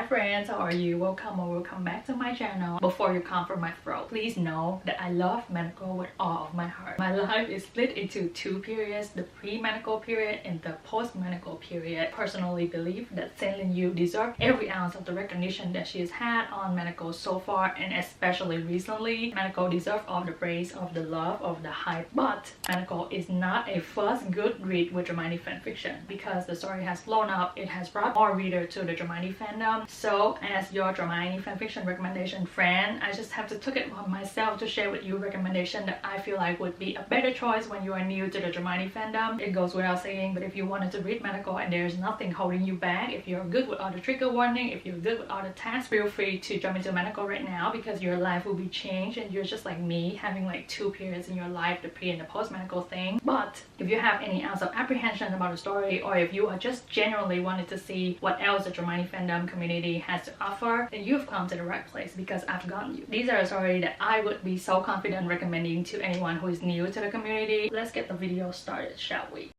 Hi friends, how are you? Welcome or welcome back to my channel. Before you come from my throat, please know that I love manacled with all of my heart. My life is split into two periods, the pre-manacled period and the post-manacled period. I personally believe that senlinyu deserves every ounce of the recognition that she has had on manacled so far, and especially recently. Manacled deserves all the praise, of the love, of the hype. But manacled is not a first good read with dramione fanfiction because the story has blown up. It has brought more readers to the dramione fandom. So as your dramione fanfiction recommendation friend, I just have to take it upon myself to share with you recommendation that I feel like would be a better choice when you are new to the dramione fandom. It goes without saying, but if you wanted to read manacled and there's nothing holding you back, if you're good with all the trigger warning, if you're good with all the tasks, feel free to jump into manacled right now because your life will be changed and you're just like me, having like two periods in your life, the pre and the post manacled thing. But if you have any ounce of apprehension about the story, or if you are just genuinely wanted to see what else the dramione fandom community has to offer, then you've come to the right place because I've gotten you. These are a story that I would be so confident recommending to anyone who is new to the community. Let's get the video started, shall we?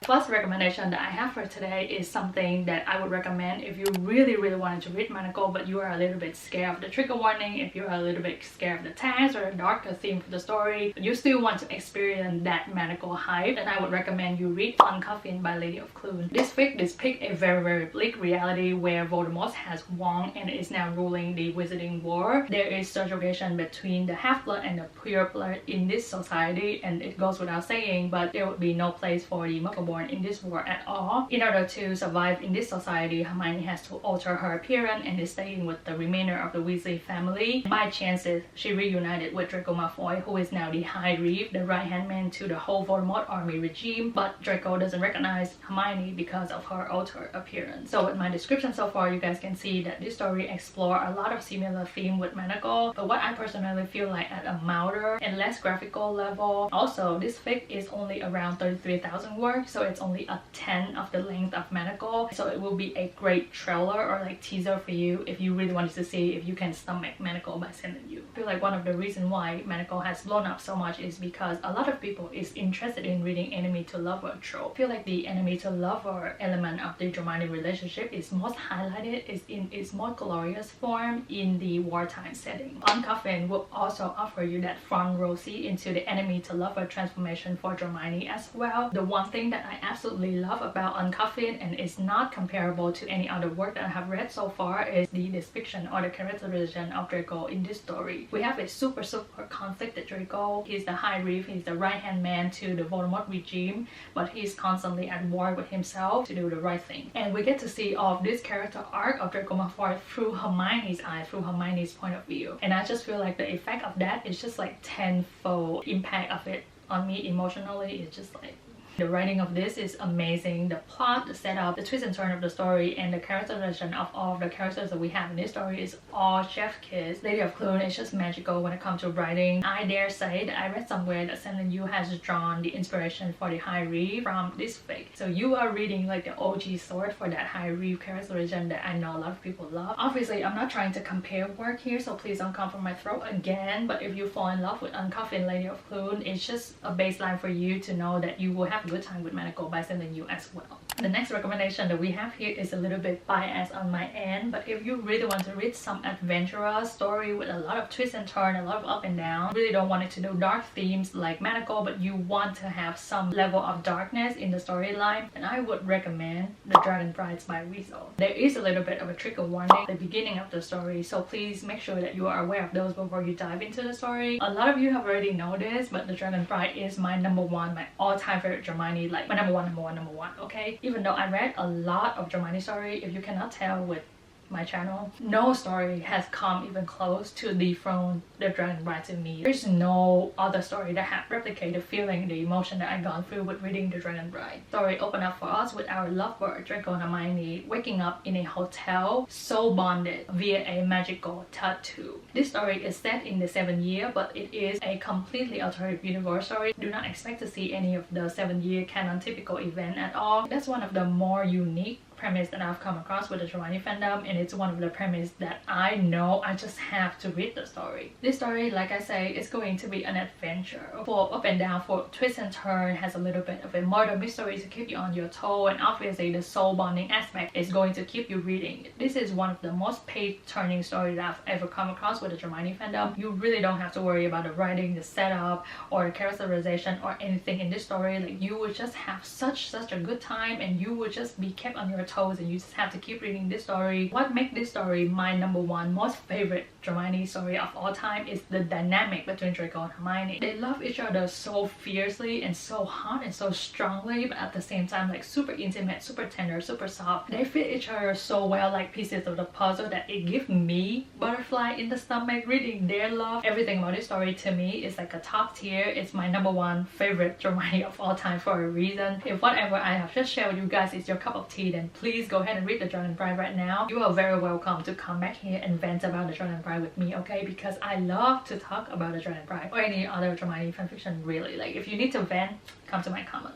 First recommendation that I have for today is something that I would recommend if you really wanted to read manacled but you are a little bit scared of the trigger warning, if you are a little bit scared of the tags or the darker theme for the story, but you still want to experience that manacled hype, then I would recommend you read Uncoffin by Lady of Clune. This fic depicts a very bleak reality where Voldemort has won and is now ruling the Wizarding War. There is subjugation between the half-blood and the pure blood in this society, and it goes without saying, but there would be no place for the Muggle in this war at all. In order to survive in this society, Hermione has to alter her appearance and is staying with the remainder of the Weasley family. By chances, she reunited with Draco Malfoy, who is now the High Reeve, the right-hand man to the whole Voldemort army regime, but Draco doesn't recognize Hermione because of her altered appearance. So with my description so far, you guys can see that this story explores a lot of similar theme with manacled, but what I personally feel like at a milder and less graphical level. Also, this fic is only around 33,000 words, so it's only a 10 of the length of manacled, so it will be a great trailer or like teaser for you if you really wanted to see if you can stomach manacled by senlinyu. I feel like one of the reasons why manacled has blown up so much is because a lot of people is interested in reading enemy to lover trope. I feel like the enemy to lover element of the dramatic relationship is most highlighted is in its more glorious form in the wartime setting. Uncoffin will also offer you that front row seat into the enemy to lover transformation for Hermione as well. The one thing that I absolutely love about Uncoffin, and it's not comparable to any other work that I have read so far, is the description or the characterization of Draco in this story. We have a super conflicted Draco. He's the High Reeve, he's the right-hand man to the Voldemort regime, but he's constantly at war with himself to do the right thing. And we get to see all of this character arc of Draco Malfoy through Hermione's eyes, through Hermione's point of view. And I just feel like the effect of that is just like tenfold impact of it on me emotionally. It's just like the writing of this is amazing. The plot, the setup, the twist and turn of the story, and the characterization of all of the characters that we have in this story is all chef kiss. Lady of Clune is just magical when it comes to writing. I dare say that I read somewhere that senlinyu has drawn the inspiration for the High Reeve from this fic. So you are reading like the OG source for that High Reeve characterization that I know a lot of people love. Obviously, I'm not trying to compare work here, so please don't come from my throat again. But if you fall in love with Uncoffin, Lady of Clune, it's just a baseline for you to know that you will have a good time with manacled by senlinyu as well. The next recommendation that we have here is a little bit biased on my end, but if you really want to read some adventurous story with a lot of twists and turns, a lot of up and down, really don't want it to do dark themes like manacled, but you want to have some level of darkness in the storyline, then I would recommend The Dragon Brides by Weasel. There is a little bit of a trigger warning at the beginning of the story, so please make sure that you are aware of those before you dive into the story. A lot of you have already noticed, but The Dragon Bride is my #1, my all-time favorite Hermione, like my number one, okay? Even though I read a lot of Hermione story, if you cannot tell with my channel, no story has come even close to dethrone The Dragon Bride to me. There's no other story that have replicated the feeling, the emotion that I gone through with reading The Dragon Bride. Story open up for us with our lovebird Draco and Hermione waking up in a hotel, so bonded via a magical tattoo. This story is set in the 7th year, but it is a completely alternative universe story. Do not expect to see any of the 7th year canon typical event at all. That's one of the more unique premise that I've come across with the dramione fandom, and it's one of the premise that I know I just have to read the story. This story, like I say, is going to be an adventure full of up and down, full of twist and turn, has a little bit of a murder mystery to keep you on your toe, and obviously the soul bonding aspect is going to keep you reading. This is one of the most page-turning stories that I've ever come across with the dramione fandom. You really don't have to worry about the writing, the setup, or the characterization or anything in this story. Like, you would just have such a good time, and you would just be kept on your toes, and you just have to keep reading this story. What makes this story my #1 most favorite dramione story of all time is the dynamic between Draco and Hermione. They love each other so fiercely and so hot and so strongly, but at the same time like super intimate, super tender, super soft. They fit each other so well, like pieces of the puzzle, that it gives me butterfly in the stomach reading their love. Everything about this story to me is like a top tier. It's my #1 favorite dramione of all time for a reason. If whatever I have just shared with you guys is your cup of tea, then please go ahead and read the Dragon Bride right now. You are very welcome to come back here and vent about the Dragon Bride with me, okay? Because I love to talk about the Dragon Bride or any other dramione fanfiction, really. Like, if you need to vent, come to my comment.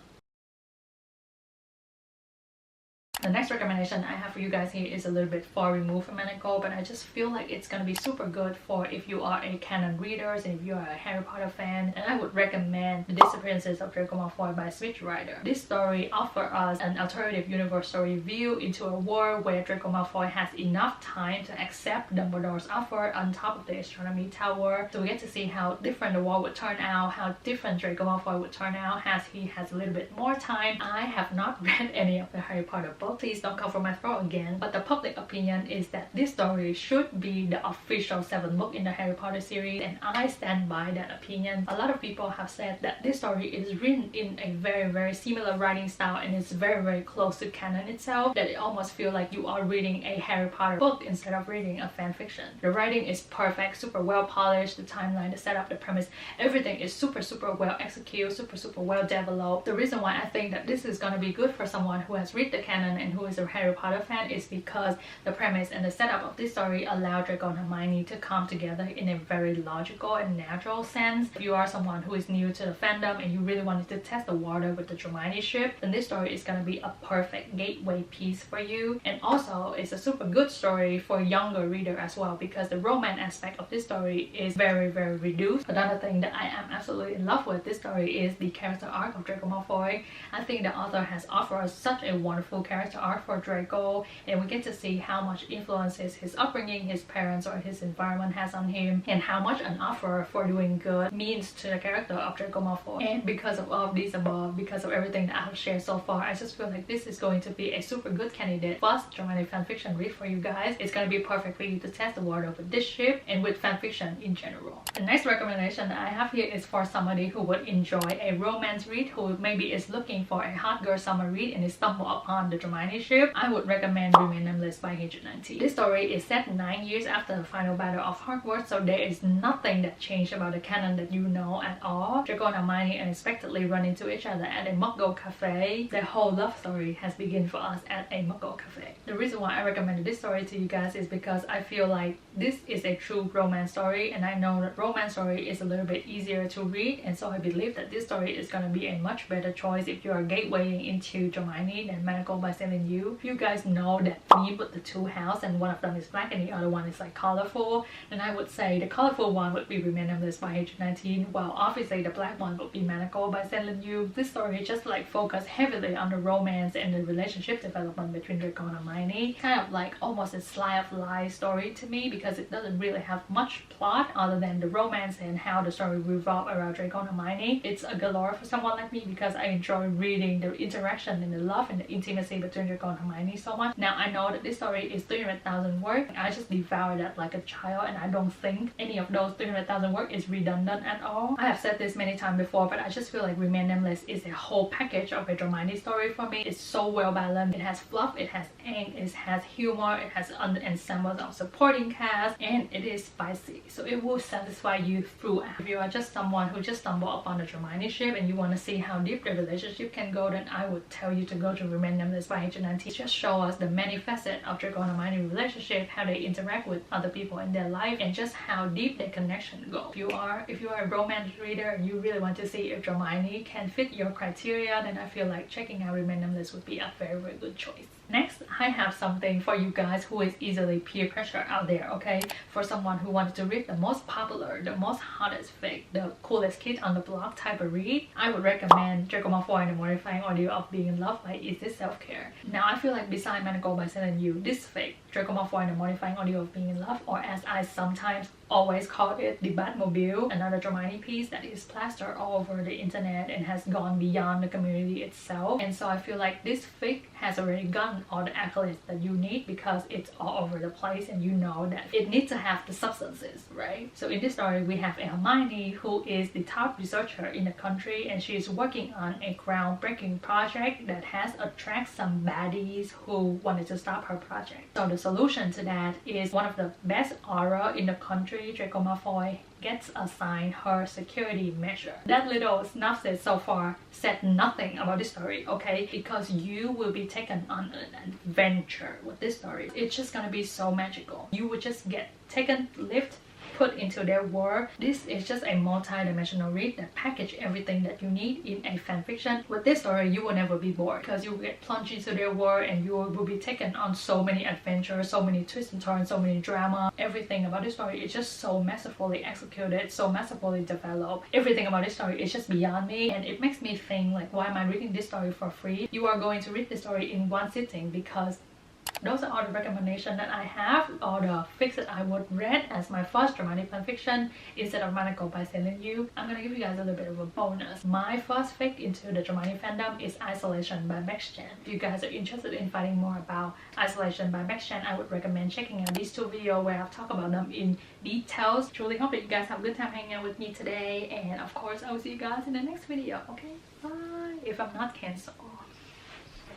The next recommendation I have for you guys here is a little bit far removed from manacled, but I just feel like it's gonna be super good for if you are a canon readers and if you are a Harry Potter fan. And I would recommend The Disappearances of Draco Malfoy by Switch Rider. This story offers us an alternative universe story view into a world where Draco Malfoy has enough time to accept Dumbledore's offer on top of the astronomy tower. So we get to see how different the world would turn out, how different Draco Malfoy would turn out as he has a little bit more time. I have not read any of the Harry Potter books. Please don't come for my throat again, but the public opinion is that this story should be the official 7th book in the Harry Potter series, and I stand by that opinion. A lot of people have said that this story is written in a very similar writing style, and it's very close to canon itself, that it almost feels like you are reading a Harry Potter book instead of reading a fan fiction. The writing is perfect, super well polished, the timeline, the setup, the premise, everything is super well executed, super well developed. The reason why I think that this is gonna be good for someone who has read the canon and who is a Harry Potter fan is because the premise and the setup of this story allow Draco and Hermione to come together in a very logical and natural sense. If you are someone who is new to the fandom and you really wanted to test the water with the Dramione ship, then this story is gonna be a perfect gateway piece for you. And also, it's a super good story for younger reader as well, because the romance aspect of this story is very reduced. Another thing that I am absolutely in love with this story is the character arc of Draco Malfoy. I think the author has offered us such a wonderful character arc for Draco, and we get to see how much influences his upbringing, his parents, or his environment has on him, and how much an offer for doing good means to the character of Draco Malfoy. And because of all of these above, because of everything that I have shared so far, I just feel like this is going to be a super good candidate first dramatic fanfiction read for you guys. It's gonna be perfect for you to test the water with this ship and with fanfiction in general. The next recommendation that I have here is for somebody who would enjoy a romance read, who maybe is looking for a hot girl summer read and is stumbled upon the Dramione ship. I would recommend Remain Nameless by H19. This story is set 9 years after the final battle of Hogwarts, so there is nothing that changed about the canon that you know at all. Draco and Hermione unexpectedly run into each other at a Muggle cafe. Their whole love story has begun for us at a Muggle cafe. The reason why I recommended this story to you guys is because I feel like this is a true romance story, and I know that romance story is a little bit easier to read, and so I believe that this story is going to be a much better choice if you are gatewaying into Dramione than Manacled by senlinyu. You guys know that theme with the two houses, and one of them is black and the other one is like colorful, and I would say the colorful one would be Remain Nameless by H19, while obviously the black one would be Manacled by senlinyu. This story just like focus heavily on the romance and the relationship development between Draco and Hermione. Kind of like almost a slice of life story to me, because it doesn't really have much plot other than the romance and how the story revolves around Draco and Hermione. It's a galore for someone like me because I enjoy reading the interaction and the love and the intimacy between Draco and Hermione so much. Now I know that this story is 300,000 words. I just devoured that like a child, and I don't think any of those 300,000 words is redundant at all. I have said this many times before, but I just feel like Remain Nameless is a whole package of a Dramione story for me. It's so well balanced. It has fluff, it has angst, it has humor, it has ensembles of supporting cast, and it is spicy, so it will satisfy you throughout. If you are just someone who just stumbled upon the Dramione ship and you want to see how deep the relationship can go, then I would tell you to go to Remain Nameless by page, and then just show us the many facets of Draco and Hermione relationship, how they interact with other people in their life, and just how deep their connection goes. If you are a romance reader and you really want to see if Hermione can fit your criteria, then I feel like checking out Remain Nameless would be a very, very good choice. Next, I have something for you guys who is easily peer pressure out there, okay? For someone who wants to read the most popular, the most hottest fic, the coolest kid on the block type of read, I would recommend Draco Malfoy and the Mortifying Ordeal of Being in Love by Is This Self-Care. Now, I feel like beside Manacled by senlinyu, this fic, Draco Malfoy and the Mortifying Ordeal of Being in Love, or as I sometimes always call it, the Batmobile, another Dramione piece that is plastered all over the internet and has gone beyond the community itself. And so I feel like this fic has already gotten all the accolades that you need because it's all over the place and you know that it needs to have the substances, right? So in this story, we have a Hermione who is the top researcher in the country, and she's working on a groundbreaking project that has attracted some baddies who wanted to stop her project. So the solution to that is one of the best aura in the country, Draco Malfoy, gets assigned her security measure. That little synopsis so far said nothing about this story, okay? Because you will be taken on an adventure with this story. It's just gonna be so magical. You will just get taken, lift, put into their world. This is just a multi-dimensional read that package everything that you need in a fanfiction. With this story, you will never be bored because you will get plunged into their world and you will be taken on so many adventures, so many twists and turns, so many drama. Everything about this story is just so masterfully executed, so masterfully developed. Everything about this story is just beyond me, and it makes me think like, why am I reading this story for free? You are going to read this story in one sitting because those are all the recommendations that I have, all the fics that I would read as my first dramatic fanfiction instead of Manacled by senlinyu. I'm gonna give you guys a little bit of a bonus. My first fic into the dramatic fandom is Isolation by Max Chen. If you guys are interested in finding more about Isolation by Max Chen, I would recommend checking out these two videos where I've talked about them in details. Truly hope that you guys have a good time hanging out with me today, and of course I will see you guys in the next video. Okay, bye, if I'm not cancelled.